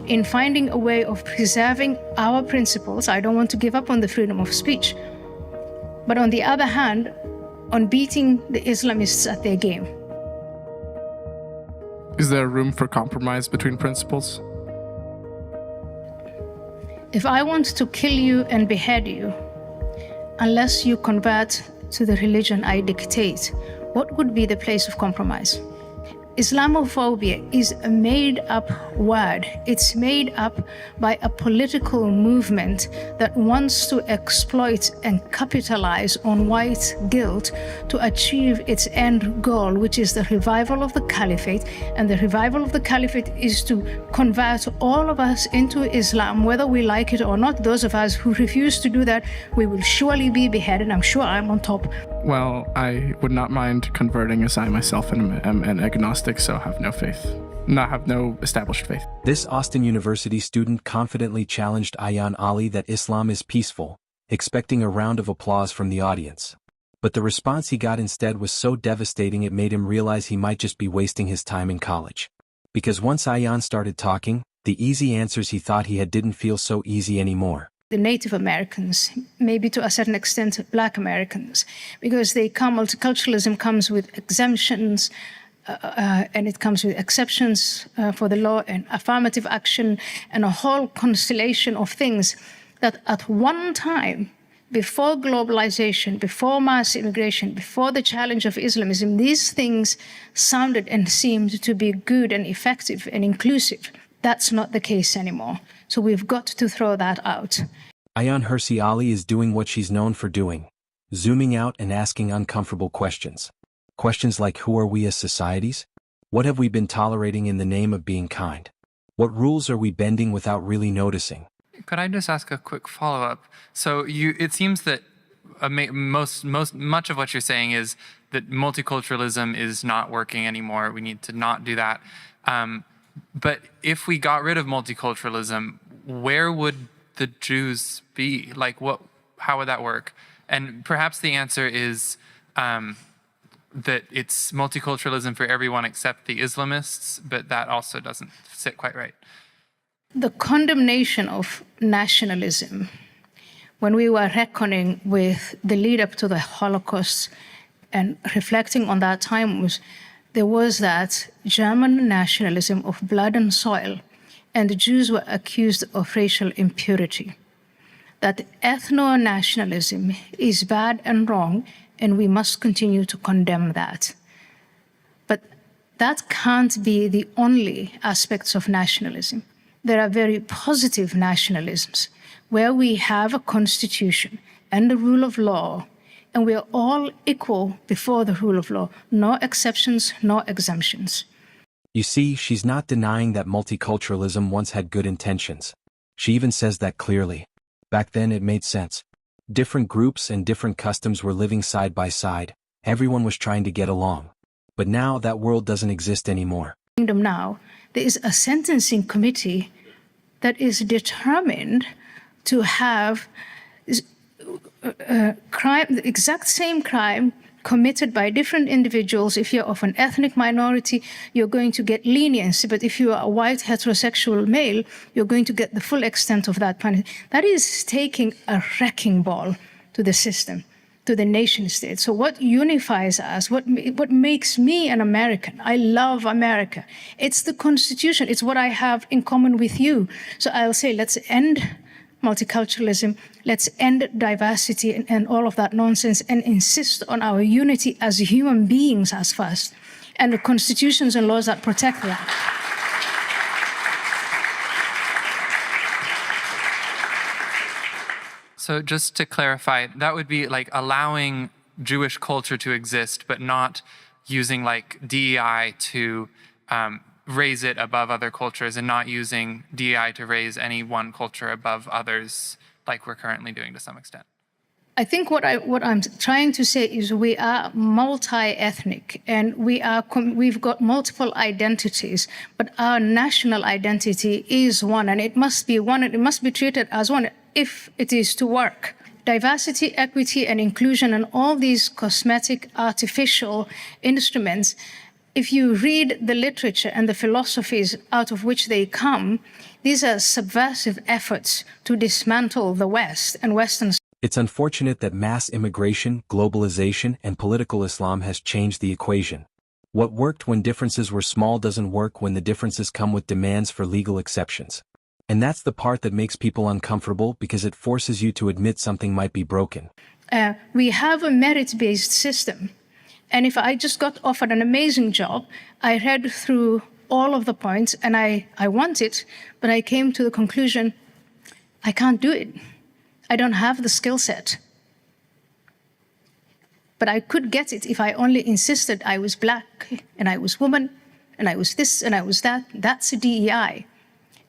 in finding a way of preserving our principles. I don't want to give up on the freedom of speech. But on the other hand, on beating the Islamists at their game. Is there room for compromise between principles? If I want to kill you and behead you, unless you convert to the religion I dictate, what would be the place of compromise? Islamophobia is a made-up word. It's made up by a political movement that wants to exploit and capitalize on white guilt to achieve its end goal, which is the revival of the caliphate. And the revival of the caliphate is to convert all of us into Islam, whether we like it or not. Those of us who refuse to do that, we will surely be beheaded. I'm sure I'm on top. Well, I would not mind converting, as I myself am an agnostic, so have no faith. Have no established faith. This Austin University student confidently challenged Ayaan Ali that Islam is peaceful, expecting a round of applause from the audience. But the response he got instead was so devastating it made him realize he might just be wasting his time in college. Because once Ayaan started talking, the easy answers he thought he had didn't feel so easy anymore. The Native Americans, maybe to a certain extent Black Americans, because multiculturalism comes with exemptions, and it comes with exceptions for the law and affirmative action and a whole constellation of things that at one time, before globalization, before mass immigration, before the challenge of Islamism, these things sounded and seemed to be good and effective and inclusive. That's not the case anymore. So we've got to throw that out. Ayaan Hirsi Ali is doing what she's known for doing, zooming out and asking uncomfortable questions. Questions like, who are we as societies? What have we been tolerating in the name of being kind? What rules are we bending without really noticing? Could I just ask a quick follow-up? So it seems that much of what you're saying is that multiculturalism is not working anymore. We need to not do that. But if we got rid of multiculturalism, where would the Jews be? Like, how would that work? And perhaps the answer is that it's multiculturalism for everyone except the Islamists, but that also doesn't sit quite right. The condemnation of nationalism, when we were reckoning with the lead up to the Holocaust and reflecting on that time, there was that German nationalism of blood and soil, and the Jews were accused of racial impurity. That ethno-nationalism is bad and wrong, and we must continue to condemn that. But that can't be the only aspects of nationalism. There are very positive nationalisms where we have a constitution and the rule of law, and we are all equal before the rule of law. No exceptions, no exemptions. You see, she's not denying that multiculturalism once had good intentions. She even says that clearly. Back then it made sense. Different groups and different customs were living side by side. Everyone was trying to get along. But now that world doesn't exist anymore. Now, there is a sentencing committee that is determined to have crime, the exact same crime committed by different individuals. If you're of an ethnic minority, you're going to get leniency. But if you are a white heterosexual male, you're going to get the full extent of that punishment. That is taking a wrecking ball to the system, to the nation state. So what unifies us, what makes me an American? I love America. It's the Constitution. It's what I have in common with you. So I'll say, let's end multiculturalism, let's end diversity and all of that nonsense and insist on our unity as human beings as first, and the constitutions and laws that protect that. So just to clarify, that would be like allowing Jewish culture to exist, but not using like DEI to raise it above other cultures, and not using DEI to raise any one culture above others, like we're currently doing to some extent. I think what I'm trying to say is we are multi-ethnic, and we've got multiple identities, but our national identity is one, and it must be one, and it must be treated as one if it is to work. Diversity, equity, and inclusion, and all these cosmetic, artificial instruments if you read the literature and the philosophies out of which they come, these are subversive efforts to dismantle the West and Western. It's unfortunate that mass immigration, globalization, and political Islam has changed the equation. What worked when differences were small doesn't work when the differences come with demands for legal exceptions. And that's the part that makes people uncomfortable because it forces you to admit something might be broken. We have a merit-based system. And if I just got offered an amazing job, I read through all of the points and I want it, but I came to the conclusion, I can't do it. I don't have the skill set. But I could get it if I only insisted I was black and I was woman and I was this and I was that. That's a DEI.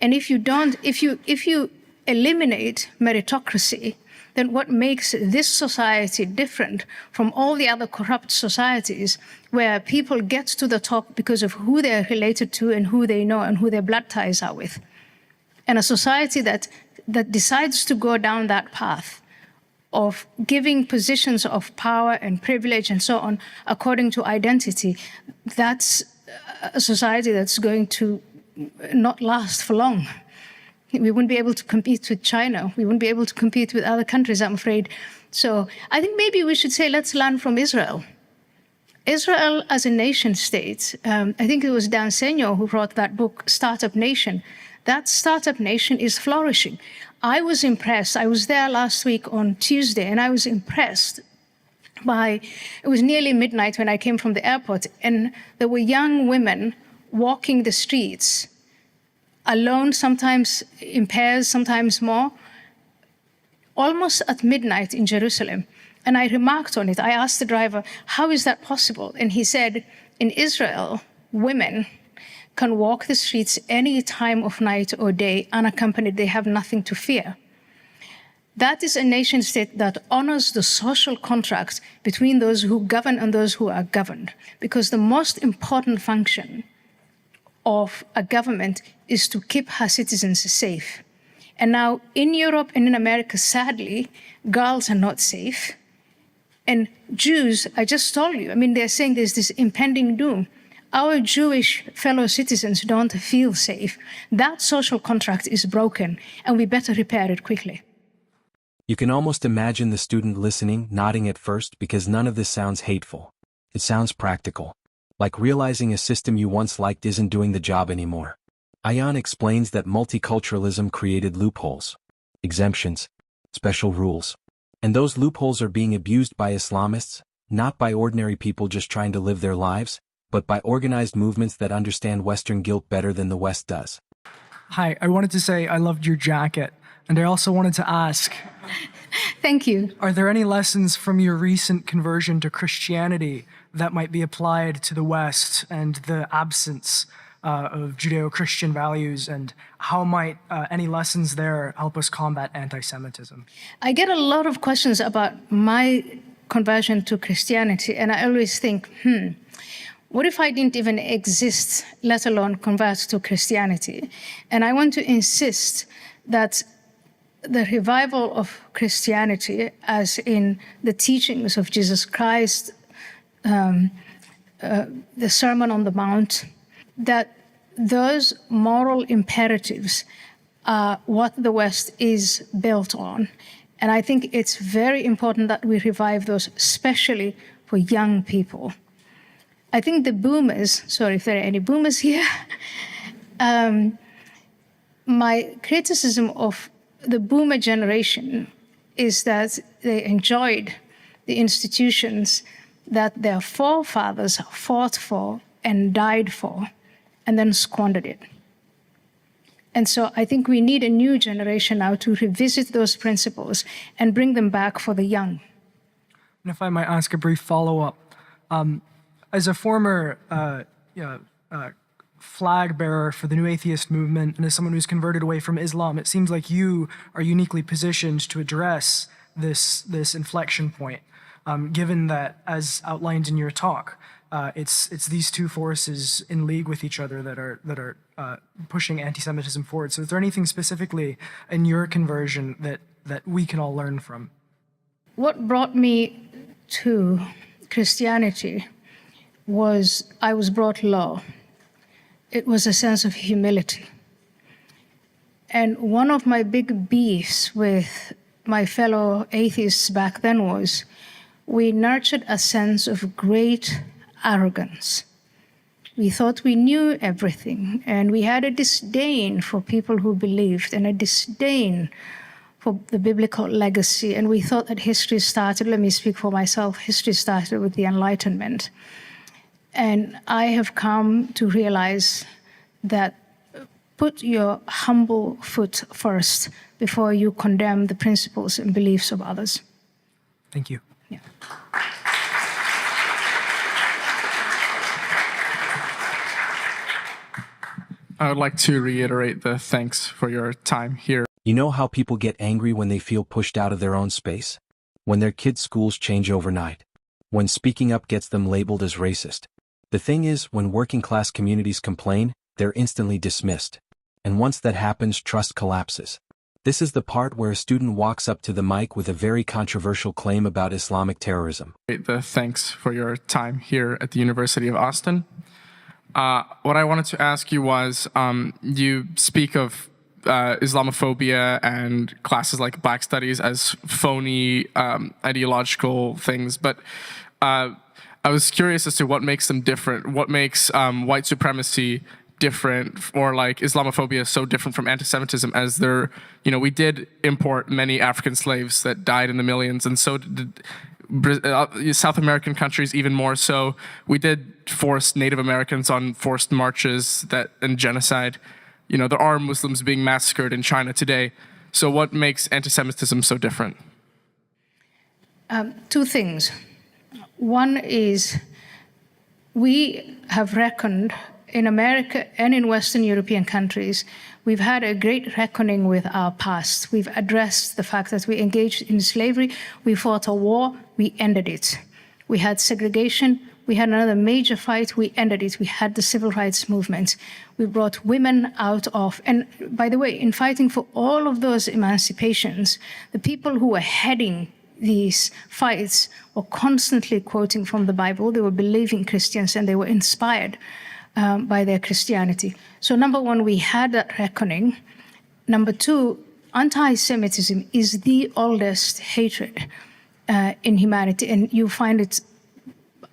And if you eliminate meritocracy, then what makes this society different from all the other corrupt societies where people get to the top because of who they're related to and who they know and who their blood ties are with? And a society that decides to go down that path of giving positions of power and privilege and so on according to identity, that's a society that's going to not last for long. We wouldn't be able to compete with China. We wouldn't be able to compete with other countries, I'm afraid. So I think maybe we should say, let's learn from Israel. Israel as a nation state, I think it was Dan Senor who wrote that book, Startup Nation. That startup nation is flourishing. I was impressed. I was there last week on Tuesday, and I was impressed by, it was nearly midnight when I came from the airport, and there were young women walking the streets, alone, sometimes in pairs, sometimes more, almost at midnight in Jerusalem. And I remarked on it. I asked the driver, how is that possible? And he said, in Israel, women can walk the streets any time of night or day unaccompanied. They have nothing to fear. That is a nation state that honors the social contract between those who govern and those who are governed. Because the most important function of a government is to keep her citizens safe. And now in Europe and in America, sadly, girls are not safe. And Jews, I just told you, I mean, they're saying there's this impending doom. Our Jewish fellow citizens don't feel safe. That social contract is broken, and we better repair it quickly. You can almost imagine the student listening, nodding at first because none of this sounds hateful. It sounds practical. Like realizing a system you once liked isn't doing the job anymore. Ayaan explains that multiculturalism created loopholes, exemptions, special rules. And those loopholes are being abused by Islamists, not by ordinary people just trying to live their lives, but by organized movements that understand Western guilt better than the West does. Hi, I wanted to say I loved your jacket, and I also wanted to ask, Thank you. are there any lessons from your recent conversion to Christianity that might be applied to the West and the absence of Judeo-Christian values, and how might any lessons there help us combat anti-Semitism? I get a lot of questions about my conversion to Christianity, and I always think, what if I didn't even exist, let alone convert to Christianity? And I want to insist that the revival of Christianity, as in the teachings of Jesus Christ, the Sermon on the Mount, that those moral imperatives are what the West is built on. And I think it's very important that we revive those, especially for young people. I think the boomers, sorry if there are any boomers here, my criticism of the boomer generation is that they enjoyed the institutions that their forefathers fought for and died for, and then squandered it. And so I think we need a new generation now to revisit those principles and bring them back for the young. And if I might ask a brief follow-up, as a former flag bearer for the New Atheist movement, and as someone who's converted away from Islam, it seems like you are uniquely positioned to address this inflection point, given that, as outlined in your talk, it's these two forces in league with each other that are pushing anti-Semitism forward. So is there anything specifically in your conversion that we can all learn from? What brought me to Christianity was I was brought low. It was a sense of humility. And one of my big beefs with my fellow atheists back then was we nurtured a sense of great arrogance. We thought we knew everything, and we had a disdain for people who believed and a disdain for the biblical legacy. And we thought that history started, let me speak for myself, history started with the Enlightenment. And I have come to realize that put your humble foot first before you condemn the principles and beliefs of others. Thank you. Yeah. I would like to reiterate the thanks for your time here. You know how people get angry when they feel pushed out of their own space? When their kids' schools change overnight? When speaking up gets them labeled as racist? The thing is, when working-class communities complain, they're instantly dismissed. And once that happens, trust collapses. This is the part where a student walks up to the mic with a very controversial claim about Islamic terrorism. The thanks for your time here at the University of Austin. What I wanted to ask you was, you speak of Islamophobia and classes like Black Studies as phony ideological things, but I was curious as to what makes them different. What makes white supremacy different, or like Islamophobia so different from anti-Semitism, as there, we did import many African slaves that died in the millions, and so did South American countries even more so. We did force Native Americans on forced marches and genocide. There are Muslims being massacred in China today. So what makes anti-Semitism so different? Two things. One is we have reckoned in America and in Western European countries, we've had a great reckoning with our past. We've addressed the fact that we engaged in slavery, we fought a war, we ended it. We had segregation, we had another major fight, we ended it. We had the civil rights movement. We brought women out of, and by the way, in fighting for all of those emancipations, the people who were heading these fights were constantly quoting from the Bible. They were believing Christians and they were inspired by their Christianity. So number one, we had that reckoning. Number two, anti-Semitism is the oldest hatred in humanity, and you find it,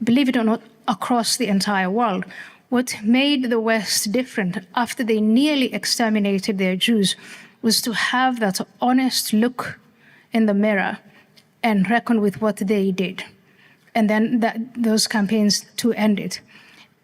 believe it or not, across the entire world. What made the West different after they nearly exterminated their Jews was to have that honest look in the mirror and reckon with what they did. And then those campaigns to end it.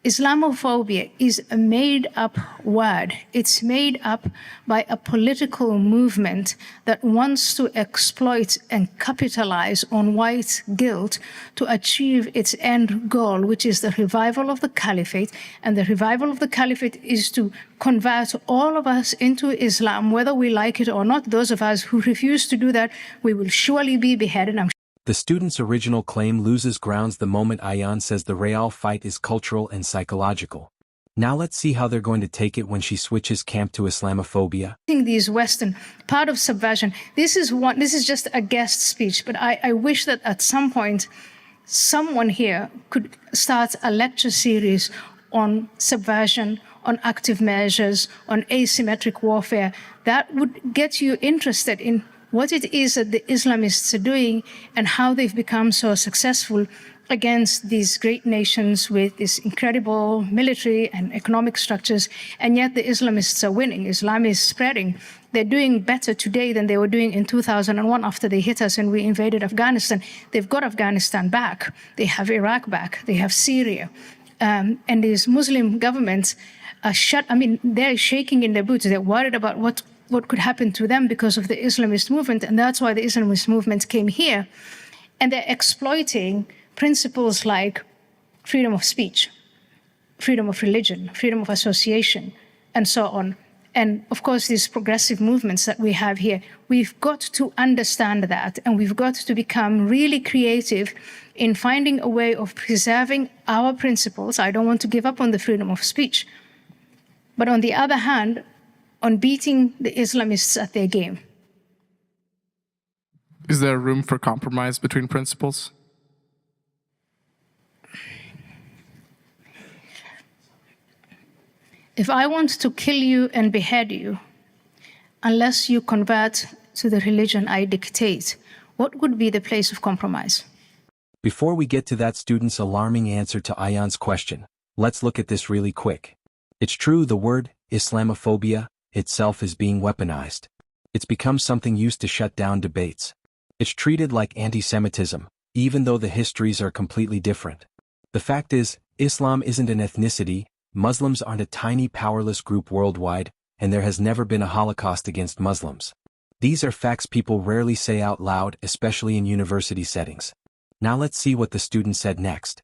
Islamophobia is a made-up word. It's made up by a political movement that wants to exploit and capitalize on white guilt to achieve its end goal, which is the revival of the caliphate. And the revival of the caliphate is to convert all of us into Islam, whether we like it or not. Those of us who refuse to do that, we will surely be beheaded. The student's original claim loses grounds the moment Ayaan says the real fight is cultural and psychological. Now let's see how they're going to take it when she switches camp to Islamophobia. These Western, part of subversion, this is just a guest speech, but I wish that at some point someone here could start a lecture series on subversion, on active measures, on asymmetric warfare. That would get you interested in what it is that the Islamists are doing and how they've become so successful against these great nations with this incredible military and economic structures, and yet the Islamists are winning. Islam is spreading. They're doing better today than they were doing in 2001 after they hit us and we invaded Afghanistan. They've got Afghanistan back. They have Iraq back. They have Syria. And these Muslim governments are they're shaking in their boots. They're worried about what could happen to them because of the Islamist movement, and that's why the Islamist movement came here. And they're exploiting principles like freedom of speech, freedom of religion, freedom of association, and so on. And of course, these progressive movements that we have here, we've got to understand that, and we've got to become really creative in finding a way of preserving our principles. I don't want to give up on the freedom of speech. But on the other hand, on beating the Islamists at their game. Is there room for compromise between principles? If I want to kill you and behead you, unless you convert to the religion I dictate, what would be the place of compromise? Before we get to that student's alarming answer to Ayaan's question, let's look at this really quick. It's true the word Islamophobia itself is being weaponized. It's become something used to shut down debates. It's treated like anti-Semitism, even though the histories are completely different. The fact is, Islam isn't an ethnicity, Muslims aren't a tiny powerless group worldwide, and there has never been a Holocaust against Muslims. These are facts people rarely say out loud, especially in university settings. Now let's see what the student said next.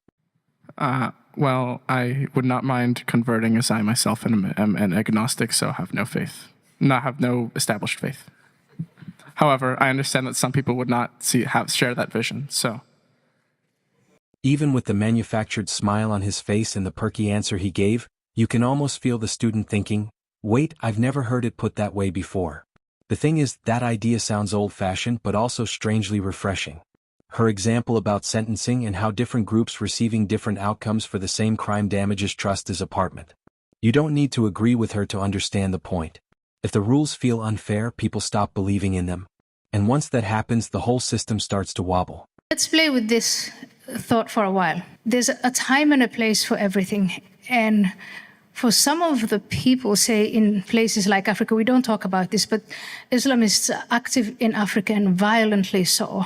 Well, I would not mind converting, as I myself am an agnostic, so have no faith. Have no established faith. However, I understand that some people would not share that vision, so. Even with the manufactured smile on his face and the perky answer he gave, you can almost feel the student thinking, wait, I've never heard it put that way before. The thing is, that idea sounds old-fashioned but also strangely refreshing. Her example about sentencing and how different groups receiving different outcomes for the same crime damages trust as apartment. You don't need to agree with her to understand the point. If the rules feel unfair, people stop believing in them. And once that happens, the whole system starts to wobble. Let's play with this thought for a while. There's a time and a place for everything. And for some of the people, say in places like Africa, we don't talk about this, but Islamists are active in Africa and violently so.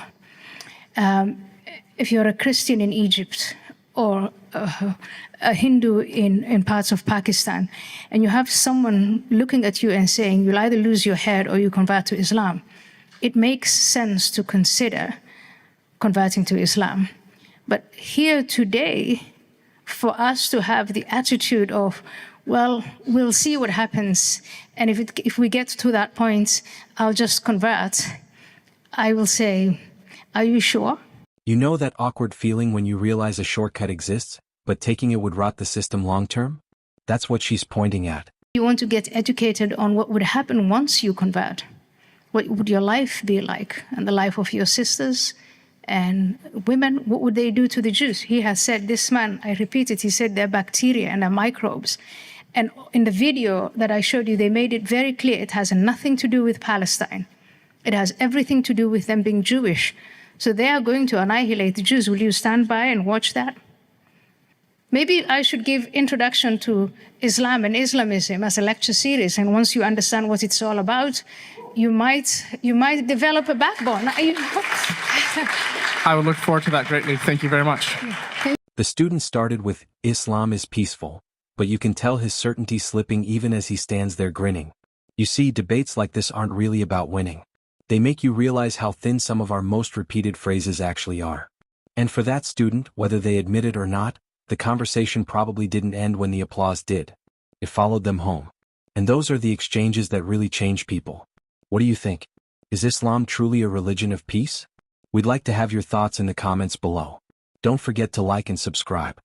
If you're a Christian in Egypt or a Hindu in parts of Pakistan, and you have someone looking at you and saying, you'll either lose your head or you convert to Islam, it makes sense to consider converting to Islam. But here today, for us to have the attitude of, well, we'll see what happens, and if we get to that point, I'll just convert, I will say, are you sure? You know that awkward feeling when you realize a shortcut exists, but taking it would rot the system long-term? That's what she's pointing at. You want to get educated on what would happen once you convert. What would your life be like, and the life of your sisters and women? What would they do to the Jews? He has said, this man, I repeat it, he said they're bacteria and they're microbes. And in the video that I showed you, they made it very clear it has nothing to do with Palestine. It has everything to do with them being Jewish. So they are going to annihilate the Jews. Will you stand by and watch that? Maybe I should give Introduction to Islam and Islamism as a lecture series, and once you understand what it's all about, you might develop a backbone. I would look forward to that greatly. Thank you very much. The student started with, Islam is peaceful, but you can tell his certainty slipping even as he stands there grinning. You see, debates like this aren't really about winning. They make you realize how thin some of our most repeated phrases actually are. And for that student, whether they admit it or not, the conversation probably didn't end when the applause did. It followed them home. And those are the exchanges that really change people. What do you think? Is Islam truly a religion of peace? We'd like to have your thoughts in the comments below. Don't forget to like and subscribe.